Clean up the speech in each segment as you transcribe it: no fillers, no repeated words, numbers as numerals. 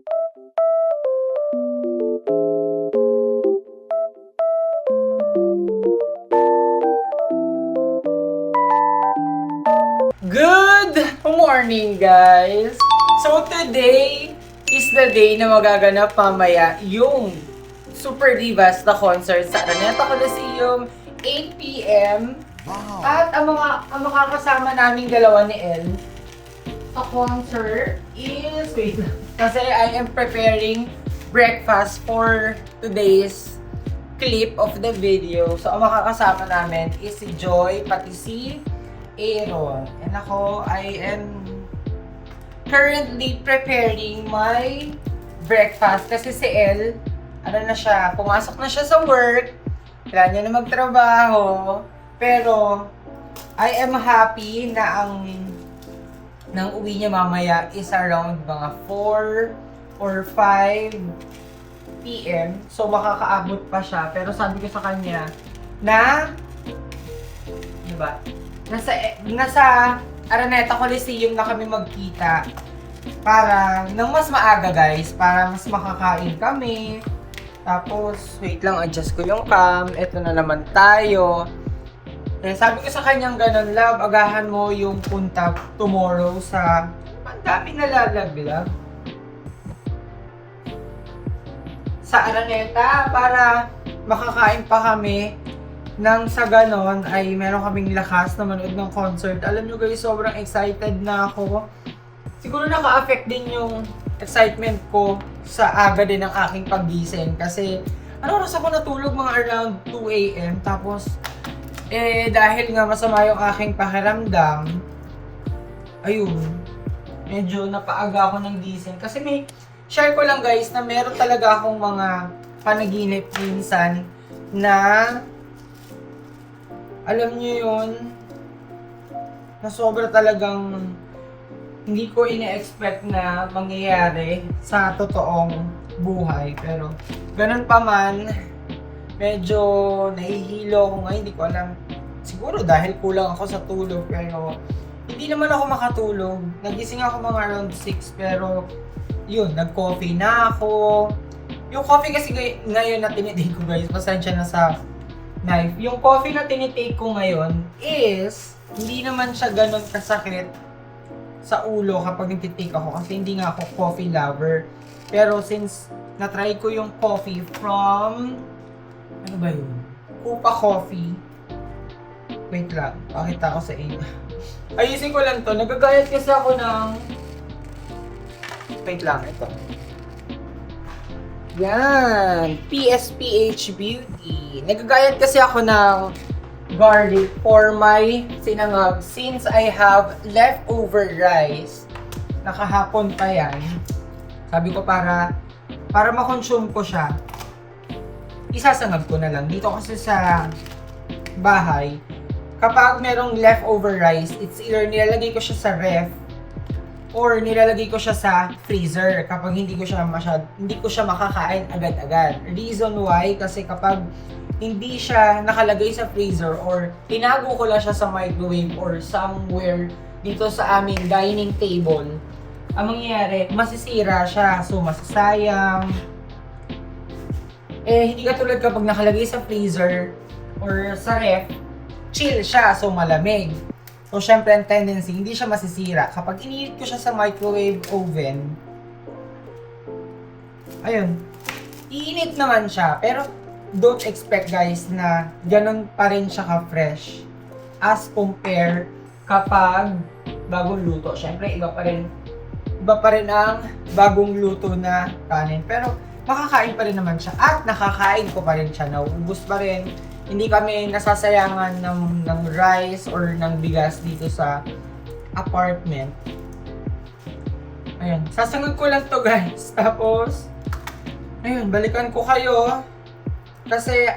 Good morning, guys! So today is the day na magaganap mamaya yung Super Divas na concert sa Araneta Coliseum, 8 p.m. Wow. At ang makakasama naming dalawa ni El sa concert is... Wait lang. Kasi I am preparing breakfast for today's clip of the video. So ang makakasama namin is si Joy, pati si Aaron. And ako, I am currently preparing my breakfast kasi si El, pumasok na siya sa work, kailangan niya na magtrabaho, pero I am happy na nang uwi niya mamaya is around mga 4 or 5 p.m. So makakaabot pa siya, pero sabi ko sa kanya na, diba? Nasa Araneta Coliseum na kami magkita para nang mas maaga, guys, para mas makakain kami. Tapos, wait lang, adjust ko yung cam. Ito na naman tayo. Eh, sabi ko sa kanyang ganun, love, agahan mo yung punta tomorrow sa ang daming nalalaglag sa Araneta para makakain pa kami. Nang sa ganon ay meron kaming lakas na manood ng concert. Alam nyo guys, sobrang excited na ako. Siguro naka-affect din yung excitement ko sa aga din ng aking paggising. Kasi ano oras ako natulog, mga around 2 a.m. Tapos dahil nga masama yung aking pakiramdam, ayun, medyo napaaga ako ng gising. Kasi share ko lang guys na meron talaga akong mga panaginip minsan na alam niyo yun, na sobra talagang hindi ko ina-expect na mangyayari sa totoong buhay. Pero ganun pa man, medyo nahihilo ako ngayon, hindi ko alam. Siguro dahil kulang ako sa tulog, pero hindi naman ako makatulog. Nagising ako mga around 6, pero yun, nag-coffee na ako. Yung coffee kasi ngayon na tinitake ko guys, pasensya na sa knife. Yung coffee na tinitake ko ngayon is hindi naman siya ganun kasakit sa ulo kapag nagtitake ako kasi hindi nga ako coffee lover. Pero since na-try ko yung coffee from ano ba yun? Kupa Coffee. Wait lang, pakita ko sa inyo. Ayusin ko lang to. Nagagayat kasi ako ng wait lang, ito. Yan, PSPH Beauty. Nagagayat kasi ako ng garlic for my sinangag since I have leftover rice. Nakahapon pa yan. Sabi ko para makonsume ko siya, isasangag ko na lang. Dito kasi sa bahay, kapag merong leftover rice, it's either nilalagay ko siya sa ref or nilalagay ko siya sa freezer kapag hindi ko siya makakain agad-agad. Reason why, kasi kapag hindi siya nakalagay sa freezer or tinago ko lang siya sa microwave or somewhere dito sa aming dining table, ang mangyayari, masisira siya. So, masasayang. Hindi katulad kapag nakalagay sa freezer or sa ref, chill siya. So, malamig. So, syempre, ang tendency, hindi siya masisira. Kapag iniinit ko siya sa microwave oven, ayun, iinit naman siya. Pero, don't expect guys na ganun pa rin siya ka-fresh as compare kapag bagong luto. Syempre, iba pa rin ang bagong luto na kanin. Pero, makakain pa rin naman siya. At nakakain ko pa rin siya. Nauubos pa rin. Hindi kami nasasayangan ng rice or ng bigas dito sa apartment. Ayun, sasangag ko lang to guys. Tapos, ayun, balikan ko kayo. Kasi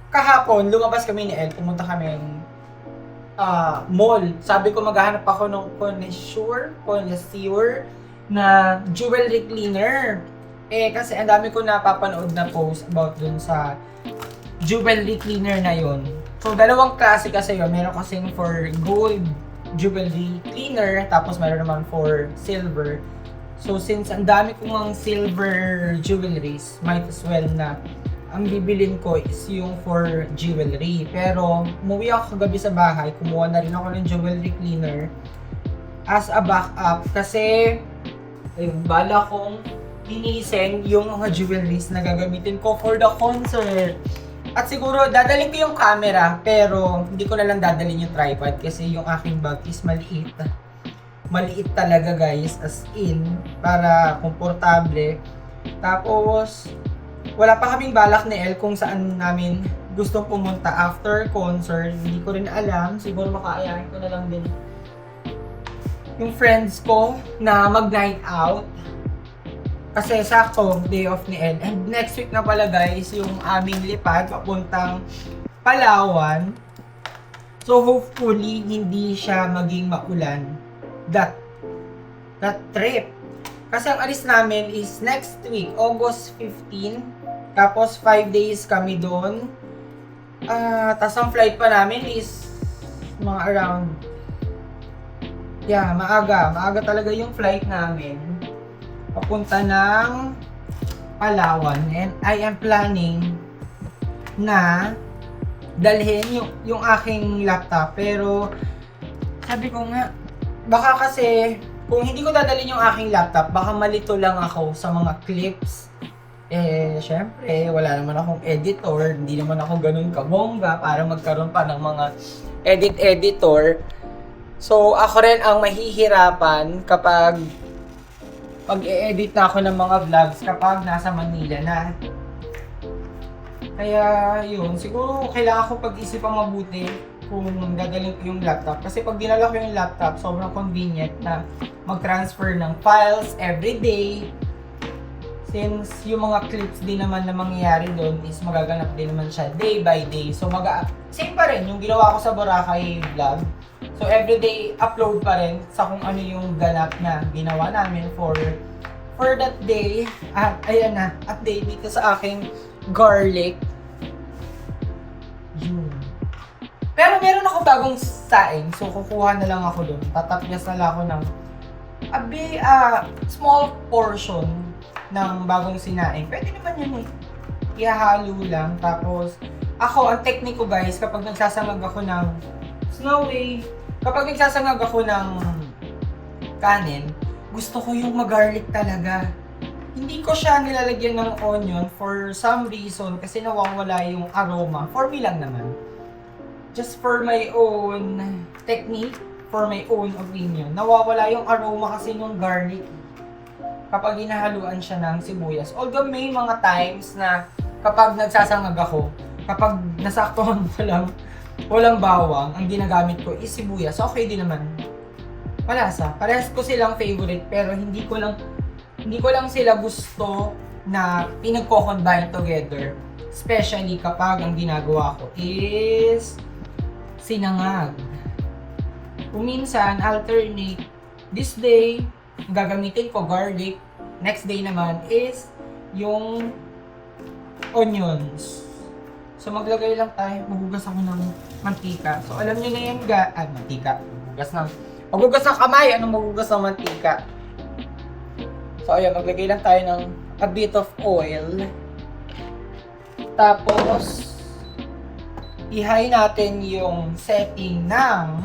kahapon, lumabas kami ni El. Pumunta kami mall. Sabi ko maghahanap ako ng connoisseur na jewelry cleaner. Kasi ang dami ko napapanood na post about dun sa jewelry cleaner na yon. So, dalawang klase kasi yun. Meron kasing for gold jewelry cleaner, tapos meron naman for silver. So since ang dami kong ang silver jewelries, might as well na ang bibilin ko is yung for jewelry. Pero umuwi ako kagabi sa bahay, kumuha na rin ako ng jewelry cleaner as a backup kasi ayun, bala kong linisin yung mga jewelries na gagamitin ko for the concert. At siguro dadalhin ko yung camera pero hindi ko na lang dadalhin yung tripod kasi yung aking bag is maliit. Maliit talaga guys, as in, para komportable. Tapos, wala pa kaming balak ni El kung saan namin gustong pumunta after concert. Hindi ko rin alam, siguro makaayahin ko na lang din yung friends ko na mag-night out. Kasi sakto, day off ni El. And next week na pala guys, yung aming lipad papuntang Palawan. So hopefully, hindi siya maging maulan. That trip. Kasi ang alis namin is next week, August 15. Tapos 5 days kami doon. Tapos ang flight pa namin is mga around maaga. Maaga talaga yung flight namin. Papunta ng Palawan. And I am planning na dalhin yung aking laptop. Pero sabi ko nga, baka kasi, kung hindi ko dadalhin yung aking laptop, baka malito lang ako sa mga clips. Syempre, wala naman akong editor, hindi naman ako ganun kabongga para magkaroon pa ng mga editor. So, ako rin ang mahihirapan kapag pag-e-edit na ako ng mga vlogs kapag nasa Manila na. Kaya, yun, siguro kailangan ko pag-isipan mabuti kung dadalhin ko yung laptop. Kasi pag dinala ko yung laptop, sobrang convenient na mag-transfer ng files every day. Since yung mga clips din naman na mangyayari doon is magaganap din naman siya day by day. So same pa rin yung ginawa ko sa Boracay vlog. So everyday upload pa rin sa kung ano yung ganap na ginawa namin for that day. At ayan na, update dito sa aking garlic. Yun. Pero meron ako bagong saing, so kukuha na lang ako doon. Tatapyas na lang ako ng small portion ng bagong sinaing. Pwede naman yun eh. Ihahalo lang. Tapos, ako, ang technique ko guys, kapag nagsasangag ako ng kanin, gusto ko yung mag-garlic talaga. Hindi ko siya nilalagyan ng onion for some reason kasi nawawala yung aroma. For me lang naman. Just for my own technique, for my own opinion, nawawala yung aroma kasi ng garlic kapag hinahaluan siya ng sibuyas. Although may mga times na kapag nagsasangag ako, kapag nasaktuhan ko lang, walang bawang, ang ginagamit ko is sibuyas, okay din naman. Malasa. Parehas ko silang favorite pero hindi ko lang sila gusto na pinagko-combine together. Especially kapag ang ginagawa ko is sinangag. Kung minsan, alternate, this day, gagamitin ko garlic, next day naman is yung onions. So maglagay lang tayo, magugas ako ng mantika. So alam nyo na yan mantika. Magugas ng kamay, anong magugas ng mantika? So ayan, maglagay lang tayo ng a bit of oil. Tapos, i-high natin yung setting ng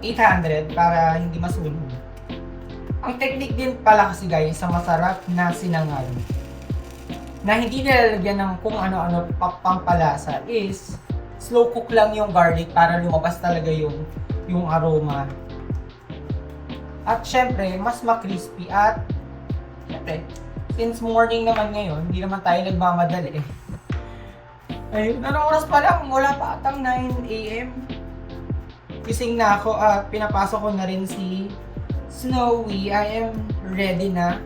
800 para hindi masunog. Ang technique din pala kasi guys sa masarap na sinangag na hindi nilalagyan ng kung ano-ano pampalasa is slow cook lang yung garlic para lumabas talaga yung aroma. At syempre, mas ma-crispy at syempre, since morning naman ngayon, hindi naman tayo nagmamadali. Ayun, anong oras pa lang? Wala pa atang 9 AM. Gising na ako at pinapasok ko na rin si Snowy. I am ready na.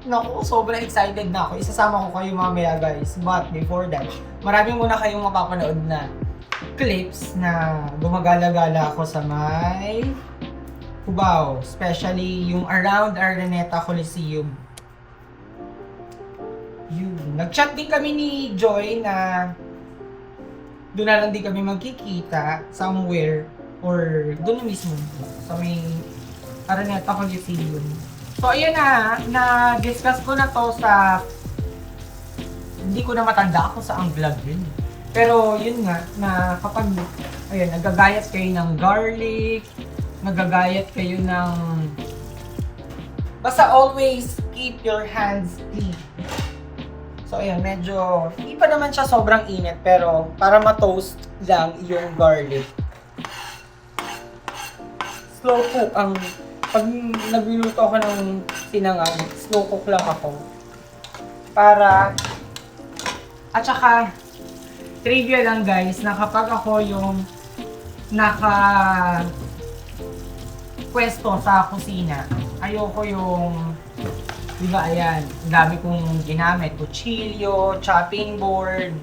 Naku, sobrang excited na ako. Isasama ko kayo mamaya guys. But before that, marami muna kayong mapapanood na clips na gumagala-gala ako sa may Cubao. Especially yung around Araneta Coliseum. Yun. Nag-chat din kami ni Joy na doon na lang din kami magkikita somewhere or doon na mismo sa may Araneta Coliseum. So, ayun na-discuss ko na to sa, hindi ko na matanda kung sa ang vlog yun. Pero yun nga, na kapag, ayun, nagagayat kayo ng garlic, nagagayat kayo ng, basta always keep your hands clean. So ayun, medyo, hindi pa naman siya sobrang init, pero para ma-toast lang yung garlic. Slow cook ang, pag nagluluto ako ng sinangag, slow cook lang ako. Para, at saka, trivia lang guys, na kapag ako yung pwesto sa kusina, ayoko yung, di ba ayan, dami kong ginamit, kutsilyo, chopping board,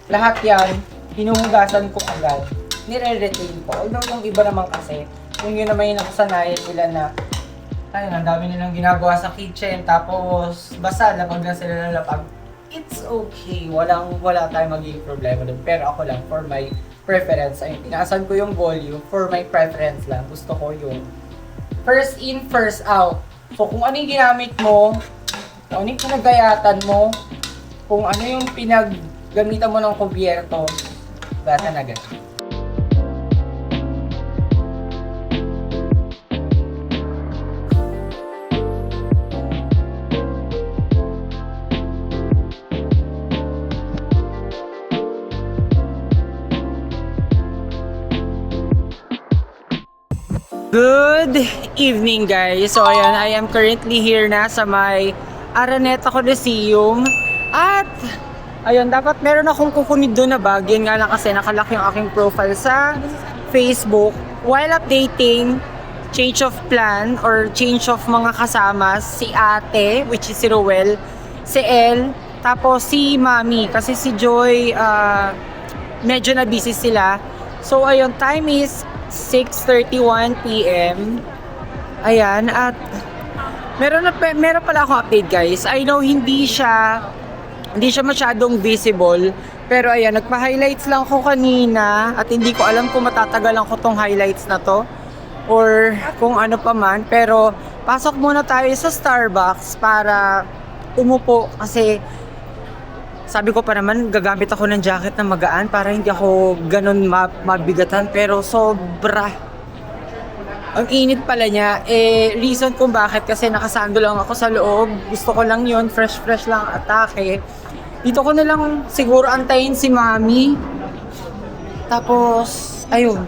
lahat yan, hinuhugasan ko agad, nire-retain ko. Although yung iba naman kasi, kung yun naman yung nakasanayan nila na, ayun, ang dami nilang ginagawa sa kitchen, tapos basta lapag lang sila ng lapag. It's okay, wala tayong magiging problema doon. Pero ako lang, for my preference, ayun, tinaasan ko yung volume, for my preference lang, gusto ko yung first in, first out. So kung ano yung ginamit mo, kung ano yung pinagayatan mo, kung ano yung pinaggamitan mo ng kubyerto, bata na ganun. Good evening guys! So ayan, I am currently here na sa may Araneta Coliseum. At ayun, dapat meron akong kukunin doon na bag. Yun nga lang kasi nakalaki yung aking profile sa Facebook. While updating, change of plan or change of mga kasama, si ate, which is si Roel, si El, tapos si Mami. Kasi si Joy, medyo na busy sila. So ayun, time is 6:31 PM. Ayan, at meron pala akong update guys. I know hindi siya masyadong visible, pero ayan, nagpa-highlights lang ako kanina at hindi ko alam kung matatagalan ko tong highlights na to or kung ano pa man. Pero pasok muna tayo sa Starbucks para umupo kasi sabi ko pa naman, gagamit ako ng jacket na magaan para hindi ako ganun mabigatan. Pero sobra. Ang init pala niya. Reason kung bakit kasi nakasando lang ako sa loob. Gusto ko lang yon, fresh lang atake. Dito ko na lang siguro antayin si Mami. Tapos, ayun.